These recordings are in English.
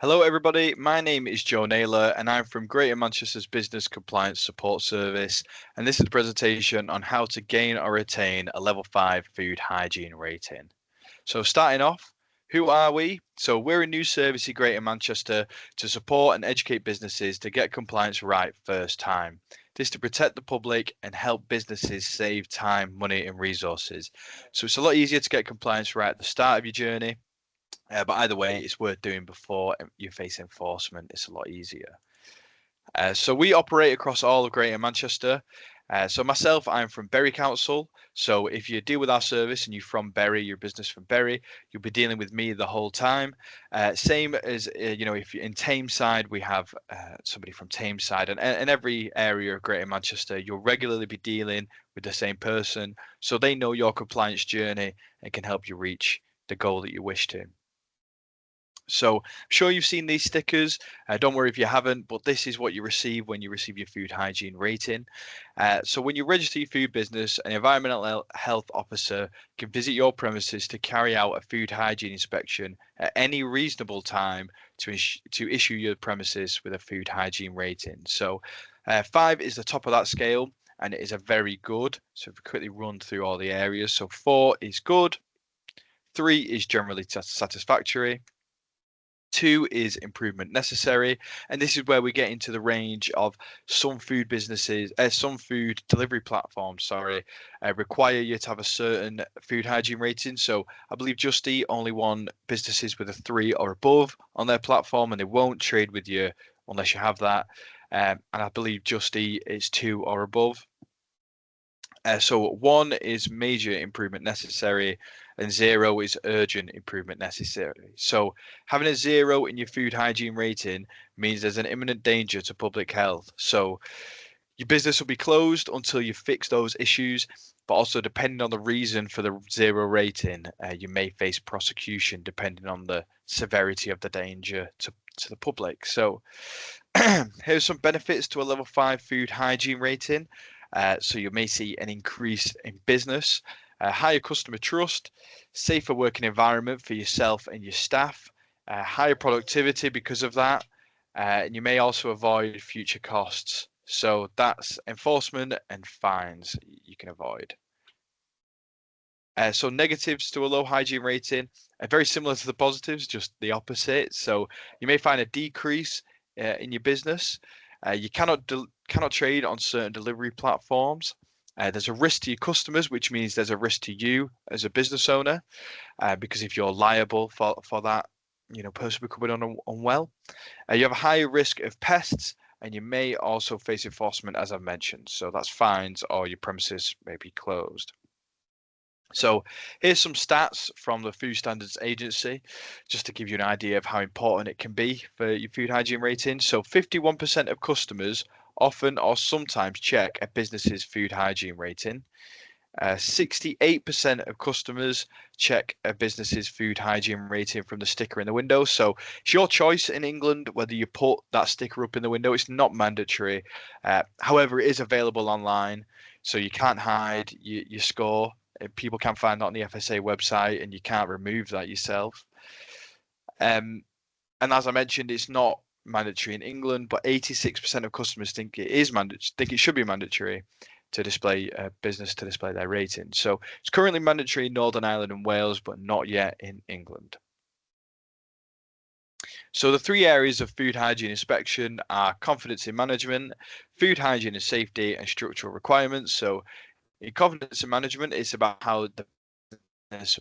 Hello, everybody. My name is Joe Naylor, and I'm from Greater Manchester's Business Compliance Support Service. And this is a presentation on how to gain or retain a level 5 food hygiene rating. So, starting off, who are we? So, we're a new service in Greater Manchester to support and educate businesses to get compliance right first time. This to protect the public and help businesses save time, money, and resources. So, it's a lot easier to get compliance right at the start of your journey, but either way, it's worth doing before you face enforcement. It's a lot easier. So we operate across all of Greater Manchester. So myself, I'm from Bury Council. So if you deal with our service and you're from Bury, your business from Bury, you'll be dealing with me the whole time. Same as if you're in Tameside, we have somebody from Tameside, and every area of Greater Manchester, you'll regularly be dealing with the same person, so they know your compliance journey and can help you reach the goal that you wish to. So I'm sure you've seen these stickers. Don't worry if you haven't, but this is what you receive when you receive your food hygiene rating. So when you register your food business, an environmental health officer can visit your premises to carry out a food hygiene inspection at any reasonable time to issue your premises with a food hygiene rating. So 5 is the top of that scale, and it is a very good. So if we quickly run through all the areas. So 4 is good, 3 is generally satisfactory, 2 is improvement necessary, and this is where we get into the range of some food businesses, some food delivery platforms, sorry, require you to have a certain food hygiene rating. So I believe Just Eat only want businesses with a 3 or above on their platform, and they won't trade with you unless you have that. And I believe Just Eat is 2 or above. So 1 is major improvement necessary, and 0 is urgent improvement necessary. So having a 0 in your food hygiene rating means there's an imminent danger to public health. So your business will be closed until you fix those issues, but also depending on the reason for the 0 rating, you may face prosecution depending on the severity of the danger to the public. So here's some benefits to a level 5 food hygiene rating. So you may see an increase in business, higher customer trust, safer working environment for yourself and your staff, higher productivity because of that, and you may also avoid future costs. So that's enforcement and fines you can avoid. So negatives to a low hygiene rating are very similar to the positives, just the opposite. So you may find a decrease in your business. You cannot trade on certain delivery platforms. There's a risk to your customers, which means there's a risk to you as a business owner, because if you're liable for that, person becoming unwell, you have a higher risk of pests, and you may also face enforcement, as I've mentioned. So that's fines or your premises may be closed. So here's some stats from the Food Standards Agency, just to give you an idea of how important it can be for your food hygiene rating. So 51% of customers often or sometimes check a business's food hygiene rating. 68% of customers check a business's food hygiene rating from the sticker in the window. So it's your choice in England whether you put that sticker up in the window. It's not mandatory. However, it is available online, so you can't hide your score. People can find that on the FSA website, and you can't remove that yourself. And as I mentioned, it's not mandatory in England, but 86% of customers think it is mandatory, think it should be mandatory to display business to display their rating. So it's currently mandatory in Northern Ireland and Wales, but not yet in England. So the 3 areas of food hygiene inspection are confidence in management, food hygiene and safety, and structural requirements. So in confidence in management, it's about how the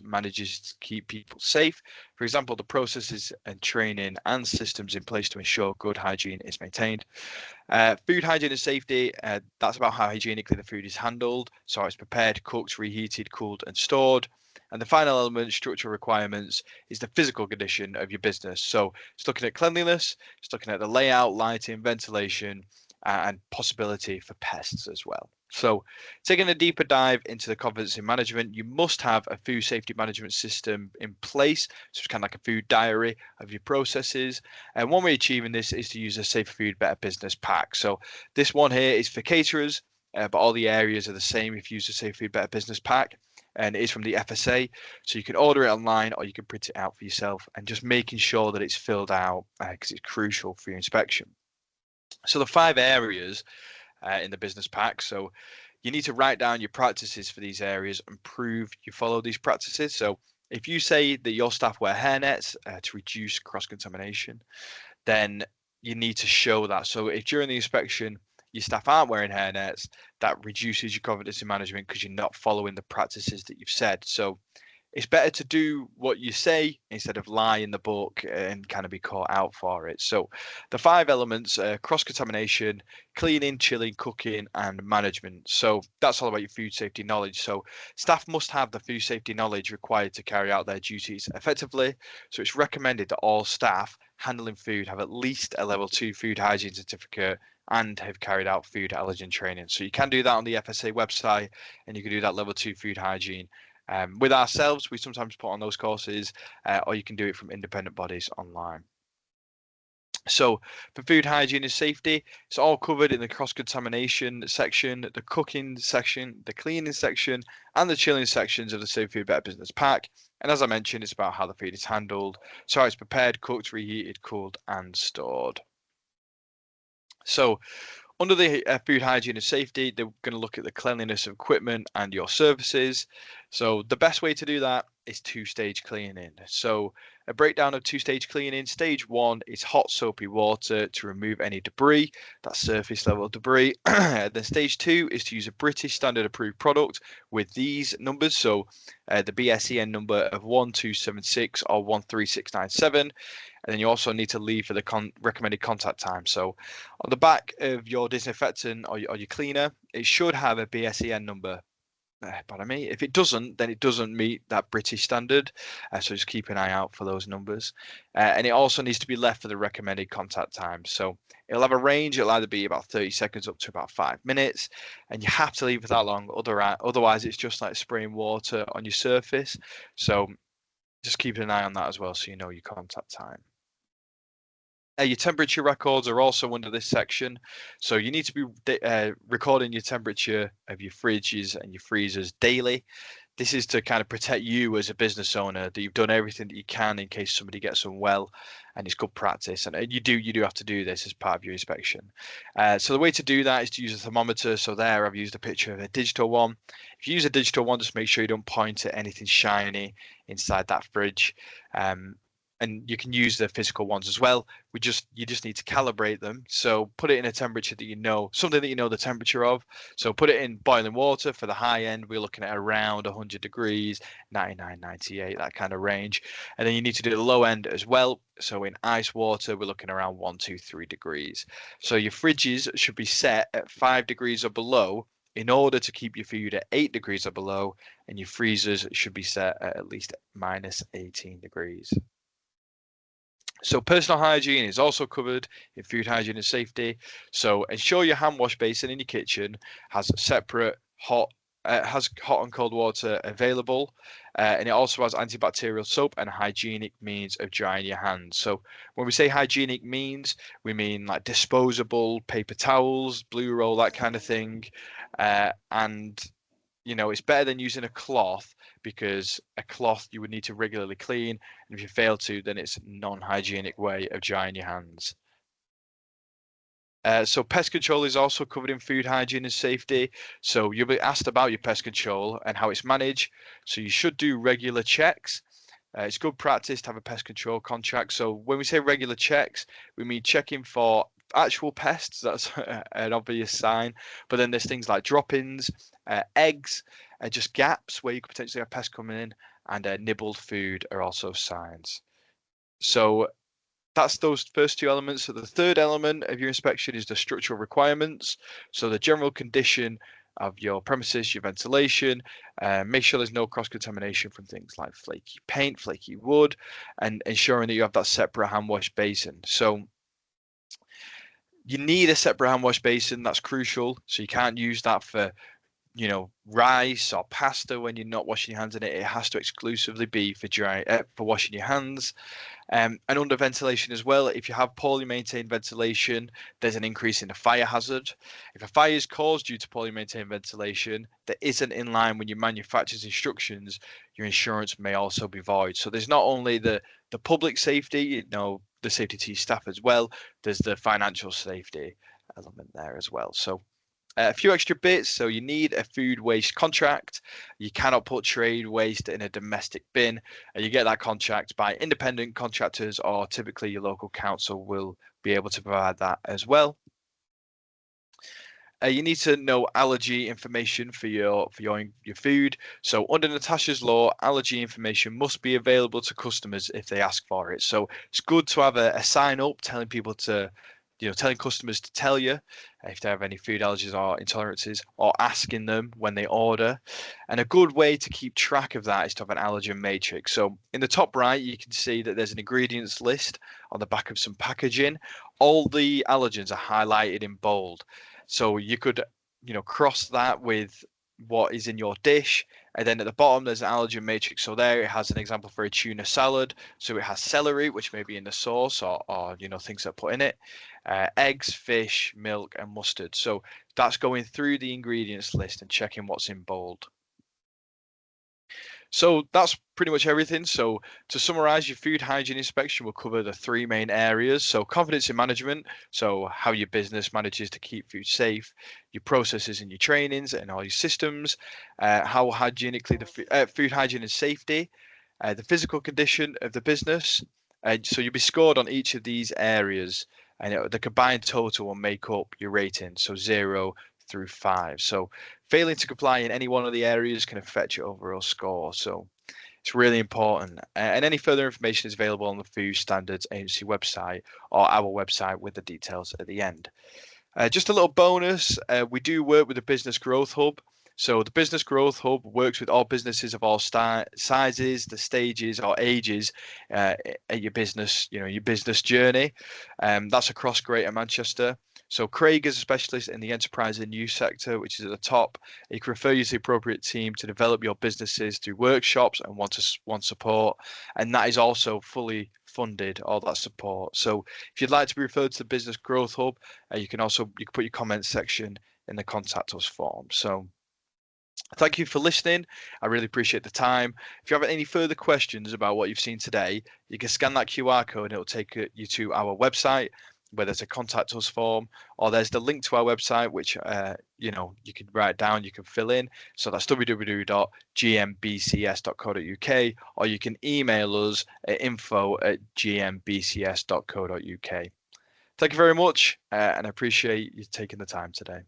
manages to keep people safe. For example, the processes and training and systems in place to ensure good hygiene is maintained. Food hygiene and safety, that's about how hygienically the food is handled. So it's prepared, cooked, reheated, cooled, and stored. And the final element, structural requirements, is the physical condition of your business. So it's looking at cleanliness, it's looking at the layout, lighting, ventilation, and possibility for pests as well. So taking a deeper dive into the confidence in management, you must have a food safety management system in place. So it's kind of like a food diary of your processes. And one way of achieving this is to use a Safer Food, Better Business pack. So this one here is for caterers, but all the areas are the same if you use a Safer Food, Better Business pack. and it is from the FSA. So you can order it online or you can print it out for yourself, and just making sure that it's filled out because it's crucial for your inspection. So the 5 areas in the business pack. So you need to write down your practices for these areas and prove you follow these practices. So if you say that your staff wear hairnets to reduce cross-contamination, then you need to show that. So if during the inspection your staff aren't wearing hairnets, that reduces your confidence in management because you're not following the practices that you've said. So it's better to do what you say instead of lie in the book and kind of be caught out for it. So the 5 elements: cross-contamination, cleaning, chilling, cooking, and management. So that's all about your food safety knowledge. So staff must have the food safety knowledge required to carry out their duties effectively. So it's recommended that all staff handling food have at least a level 2 food hygiene certificate and have carried out food allergen training. So you can do that on the FSA website, and you can do that level 2 food hygiene. With ourselves, we sometimes put on those courses, or you can do it from independent bodies online. So for food hygiene and safety, it's all covered in the cross-contamination section, the cooking section, the cleaning section, and the chilling sections of the Safe Food Better Business Pack. And as I mentioned, it's about how the food is handled, so how it's prepared, cooked, reheated, cooled, and stored. So under the food hygiene and safety, they're going to look at the cleanliness of equipment and your services. So the best way to do that is 2-stage cleaning. So a breakdown of 2-stage cleaning: stage 1 is hot soapy water to remove any debris, that's surface level debris. Then stage 2 is to use a British standard approved product with these numbers. So the BSEN number of 1276 or 13697. And then you also need to leave for the recommended contact time. So on the back of your disinfectant or your cleaner, it should have a BSEN number. Pardon me. If it doesn't, then it doesn't meet that British standard. So just keep an eye out for those numbers. And it also needs to be left for the recommended contact time. So it'll have a range. It'll either be about 30 seconds up to about 5 minutes. And you have to leave it that long. Otherwise, it's just like spraying water on your surface. So just keep an eye on that as well, so you know your contact time. Your temperature records are also under this section. So you need to be recording your temperature of your fridges and your freezers daily. This is to kind of protect you as a business owner, that you've done everything that you can in case somebody gets unwell, and it's good practice. And you do have to do this as part of your inspection. So the way to do that is to use a thermometer. So there I've used a picture of a digital one. If you use a digital one, just make sure you don't point at anything shiny inside that fridge. And you can use the physical ones as well. You just need to calibrate them. So put it in a temperature that you know, something that you know the temperature of. So put it in boiling water. For the high end, we're looking at around 100 degrees, 99, 98, that kind of range. And then you need to do the low end as well. So in ice water, we're looking around 1, 2, 3 degrees. So your fridges should be set at 5 degrees or below in order to keep your food at 8 degrees or below, and your freezers should be set at least minus 18 degrees. So personal hygiene is also covered in food hygiene and safety. So ensure your hand wash basin in your kitchen has separate hot and cold water available, and it also has antibacterial soap and hygienic means of drying your hands. So when we say hygienic means, we mean like disposable paper towels, blue roll, that kind of thing, and it's better than using a cloth, because a cloth you would need to regularly clean, and if you fail to, then it's a non-hygienic way of drying your hands. So pest control is also covered in food hygiene and safety. So you'll be asked about your pest control and how it's managed. So you should do regular checks. It's good practice to have a pest control contract. So when we say regular checks, we mean checking for actual pests. That's an obvious sign. But then there's things like drop-ins, eggs, just gaps where you could potentially have pests coming in, and nibbled food are also signs. So that's those first 2 elements. So the third element of your inspection is the structural requirements. So the general condition of your premises, your ventilation, make sure there's no cross-contamination from things like flaky paint, flaky wood, and ensuring that you have that separate hand wash basin. So you need a separate hand wash basin. That's crucial. So you can't use that for rice or pasta when you're not washing your hands in it. It has to exclusively be for washing your hands. And under ventilation as well, if you have poorly maintained ventilation, there's an increase in the fire hazard. If a fire is caused due to poorly maintained ventilation that isn't in line with your manufacturer's instructions, your insurance may also be void. So there's not only the public safety, the safety to your staff as well, there's the financial safety element there as well. So a few extra bits. So you need a food waste contract. You cannot put trade waste in a domestic bin. And you get that contract by independent contractors, or typically your local council will be able to provide that as well. You need to know allergy information for your food. So under Natasha's law, allergy information must be available to customers if they ask for it. So it's good to have a sign up telling people to, telling customers to tell you if they have any food allergies or intolerances, or asking them when they order. And a good way to keep track of that is to have an allergen matrix. So in the top right, you can see that there's an ingredients list on the back of some packaging. All the allergens are highlighted in bold. So you could, cross that with what is in your dish. And then at the bottom, there's an allergen matrix. So there it has an example for a tuna salad. So it has celery, which may be in the sauce or things that are put in it. Eggs, fish, milk, and mustard. So that's going through the ingredients list and checking what's in bold. So that's pretty much everything. So to summarize, your food hygiene inspection will cover the three main areas. So confidence in management, so how your business manages to keep food safe, your processes and your trainings and all your systems, how hygienically the food hygiene and safety, the physical condition of the business. So you'll be scored on each of these areas, and the combined total will make up your rating. So 0 through 5. So failing to comply in any one of the areas can affect your overall score. So it's really important. And any further information is available on the Food Standards Agency website or our website with the details at the end. Just a little bonus, we do work with the Business Growth Hub. So the Business Growth Hub works with all businesses of all sizes, the stages or ages at your business, your business journey. That's across Greater Manchester. So Craig is a specialist in the enterprise and youth sector, which is at the top. He can refer you to the appropriate team to develop your businesses through workshops and one support. And that is also fully funded, all that support. So if you'd like to be referred to the Business Growth Hub, you can put your comments section in the contact us form. So thank you for listening. I really appreciate the time. If you have any further questions about what you've seen today, you can scan that QR code and it'll take you to our website where there's a contact us form, or there's the link to our website, which you can write down, you can fill in. So that's www.gmbcs.co.uk, or you can email us at info@gmbcs.co.uk. Thank you very much, and I appreciate you taking the time today.